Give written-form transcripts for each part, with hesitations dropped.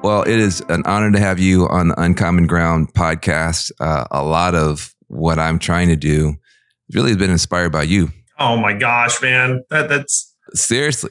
Well, it is an honor to have you on the Uncommon Ground podcast. A lot of what I'm trying to do really has been inspired by you. Oh my gosh, man. That's seriously.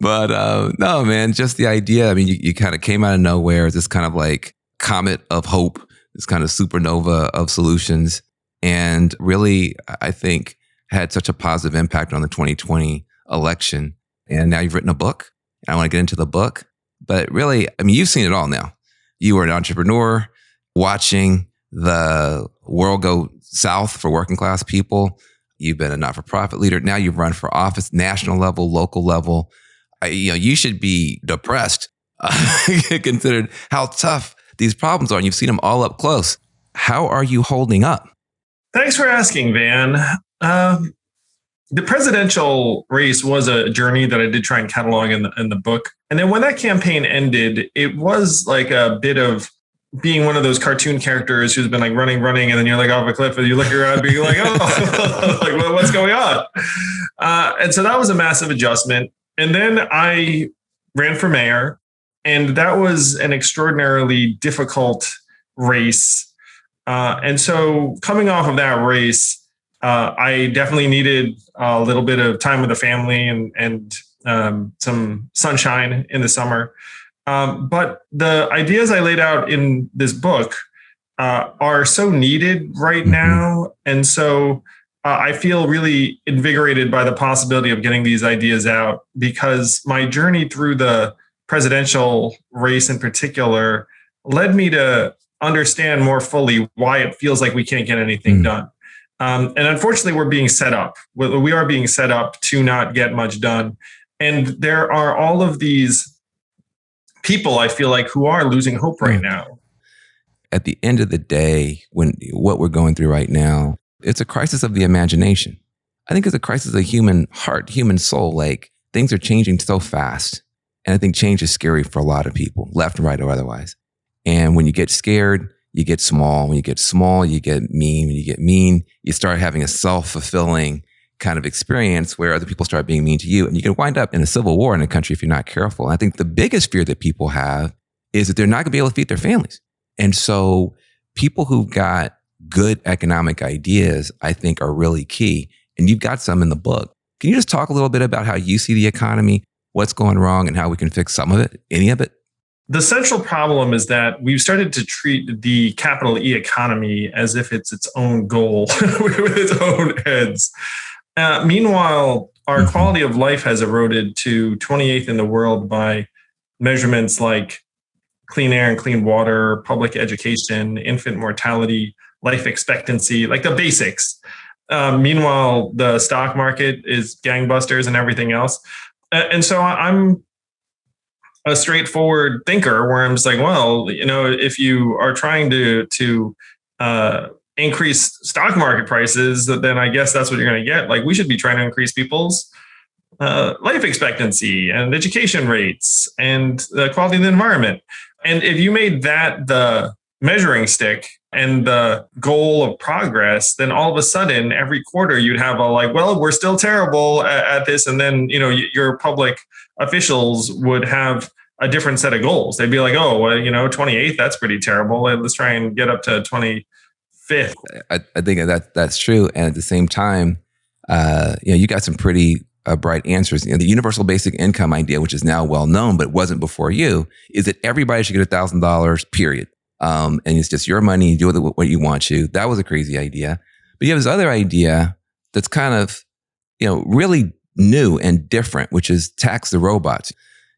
But no, man, just the idea. I mean, you kind of came out of nowhere, this kind of like comet of hope, this kind of supernova of solutions. And really, I think had such a positive impact on the 2020 election. And now you've written a book. I want to get into the book. But really, I mean, you've seen it all now. You were an entrepreneur watching the world go south for working class people. You've been a not-for-profit leader. Now you've run for office, national level, local level. You should be depressed, considered how tough these problems are. And you've seen them all up close. How are you holding up? Thanks for asking, Van. The presidential race was a journey that I did try and catalog in the book. And then when that campaign ended, it was like a bit of being one of those cartoon characters who's been like running, and then you're like off a cliff and you look around and you're like, oh, like what's going on? And so that was a massive adjustment. And then I ran for mayor, and that was an extraordinarily difficult race. And so coming off of that race, I definitely needed a little bit of time with the family and some sunshine in the summer. But the ideas I laid out in this book are so needed right now. And so I feel really invigorated by the possibility of getting these ideas out, because my journey through the presidential race in particular led me to understand more fully why it feels like we can't get anything done. And unfortunately, we're being set up. We are being set up to not get much done. And there are all of these people, I feel like, who are losing hope right now. At the end of the day, when what we're going through right now, it's a crisis of the imagination. I think it's a crisis of the human heart, human soul. Like, things are changing so fast. And I think change is scary for a lot of people, left, right, or otherwise. And when you get scared, you get small. When you get small, you get mean. When you get mean, you start having a self-fulfilling kind of experience where other people start being mean to you. And you can wind up in a civil war in the country if you're not careful. And I think the biggest fear that people have is that they're not going to be able to feed their families. And so people who've got good economic ideas, I think, are really key. And you've got some in the book. Can you just talk a little bit about how you see the economy, what's going wrong, and how we can fix some of it, any of it? The central problem is that we've started to treat the capital E economy as if it's its own goal with its own heads. Meanwhile, our quality of life has eroded to 28th in the world by measurements like clean air and clean water, public education, infant mortality, life expectancy, like the basics. Meanwhile, the stock market is gangbusters and everything else. And so I'm a straightforward thinker where I'm just like, well, if you are trying to increase stock market prices, then I guess that's what you're going to get. Like, we should be trying to increase people's life expectancy and education rates and the quality of the environment. And if you made that the measuring stick and the goal of progress, then all of a sudden, every quarter you'd have well, we're still terrible at this. And then, your public officials would have a different set of goals. They'd be like, oh, well, 28th, that's pretty terrible. Let's try and get up to 25th. I think that's true. And at the same time, you got some pretty bright answers. The universal basic income idea, which is now well known, but wasn't before you, is that everybody should get $1,000, period. And it's just your money, you do with it what you want to. That was a crazy idea. But you have this other idea that's kind of, really new and different, which is tax the robots.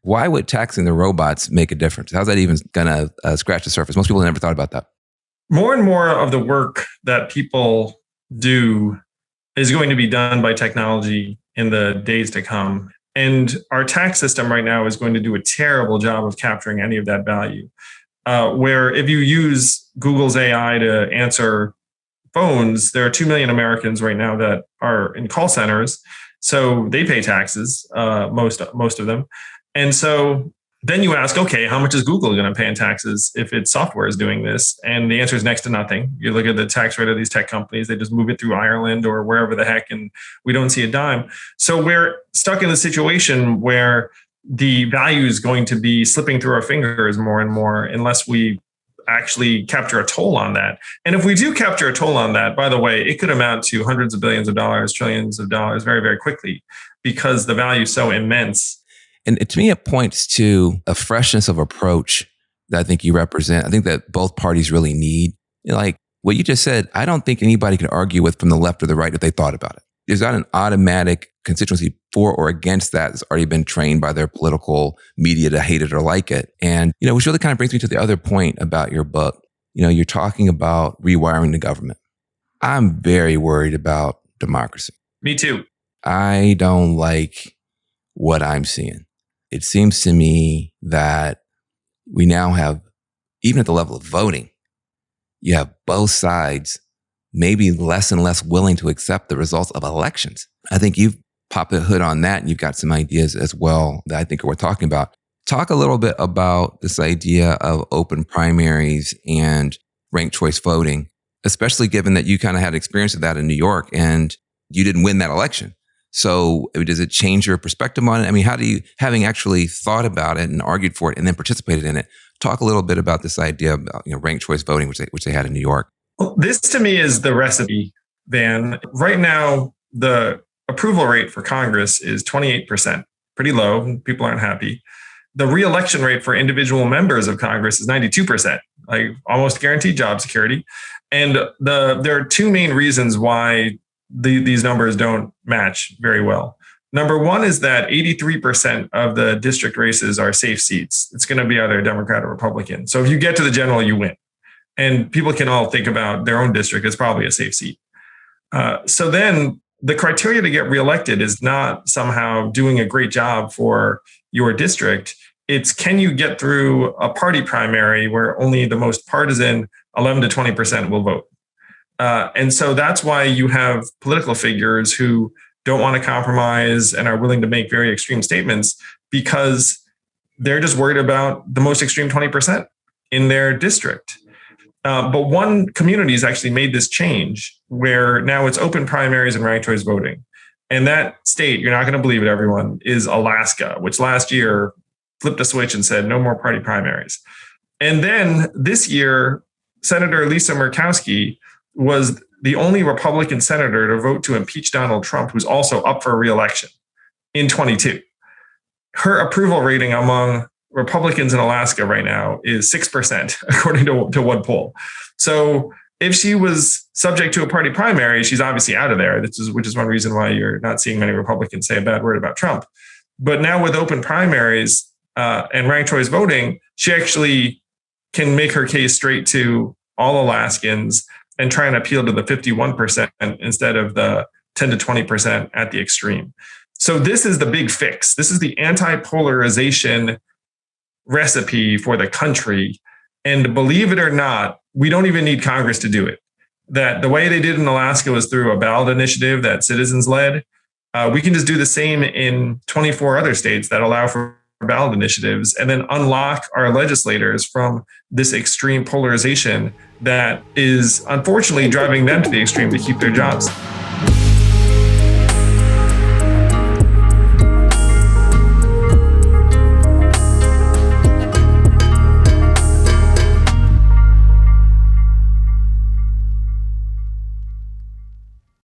Why would taxing the robots make a difference? How's that even going to scratch the surface? Most people never thought about that. More and more of the work that people do is going to be done by technology in the days to come. And our tax system right now is going to do a terrible job of capturing any of that value. Where if you use Google's AI to answer phones, there are 2 million Americans right now that are in call centers. So they pay taxes, most of them. And so then you ask, okay, how much is Google going to pay in taxes if its software is doing this? And the answer is next to nothing. You look at the tax rate of these tech companies, they just move it through Ireland or wherever the heck, and we don't see a dime. So we're stuck in the situation where the value is going to be slipping through our fingers more and more unless we actually capture a toll on that. And if we do capture a toll on that, by the way, it could amount to hundreds of billions of dollars, trillions of dollars very, very quickly because the value is so immense. And to me, it points to a freshness of approach that I think you represent. I think that both parties really need. Like what you just said, I don't think anybody can argue with from the left or the right if they thought about it. There's not an automatic constituency for or against that that's already been trained by their political media to hate it or like it. And, which really kind of brings me to the other point about your book. You're talking about rewiring the government. I'm very worried about democracy. Me too. I don't like what I'm seeing. It seems to me that we now have, even at the level of voting, you have both sides maybe less and less willing to accept the results of elections. I think you've popped the hood on that and you've got some ideas as well that I think are worth talking about. Talk a little bit about this idea of open primaries and ranked choice voting, especially given that you kind of had experience of that in New York and you didn't win that election. So does it change your perspective on it? I mean, how do you, having actually thought about it and argued for it and then participated in it, talk a little bit about this idea of ranked choice voting, which they had in New York. Well, this to me is the recipe, Van. Right now, the approval rate for Congress is 28%, pretty low. People aren't happy. The re-election rate for individual members of Congress is 92%, like almost guaranteed job security. And there are two main reasons why these numbers don't match very well. Number one is that 83% of the district races are safe seats. It's going to be either Democrat or Republican. So if you get to the general, you win. And people can all think about their own district as probably a safe seat. So then the criteria to get reelected is not somehow doing a great job for your district. It's can you get through a party primary where only the most partisan 11 to 20% will vote. And so that's why you have political figures who don't want to compromise and are willing to make very extreme statements because they're just worried about the most extreme 20% in their district. But one community has actually made this change where now it's open primaries and ranked choice voting. And that state, you're not going to believe it, everyone, is Alaska, which last year flipped a switch and said no more party primaries. And then this year, Senator Lisa Murkowski was the only Republican senator to vote to impeach Donald Trump, who's also up for re-election in 22. Her approval rating among Republicans in Alaska right now is 6%, according to one poll. So if she was subject to a party primary, she's obviously out of there, which is one reason why you're not seeing many Republicans say a bad word about Trump. But now with open primaries and ranked choice voting, she actually can make her case straight to all Alaskans and try and appeal to the 51% instead of the 10 to 20% at the extreme. So this is the big fix. This is the anti-polarization recipe for the country. And believe it or not, we don't even need Congress to do it. That the way they did in Alaska was through a ballot initiative that citizens led. We can just do the same in 24 other states that allow for ballot initiatives and then unlock our legislators from this extreme polarization that is unfortunately driving them to the extreme to keep their jobs.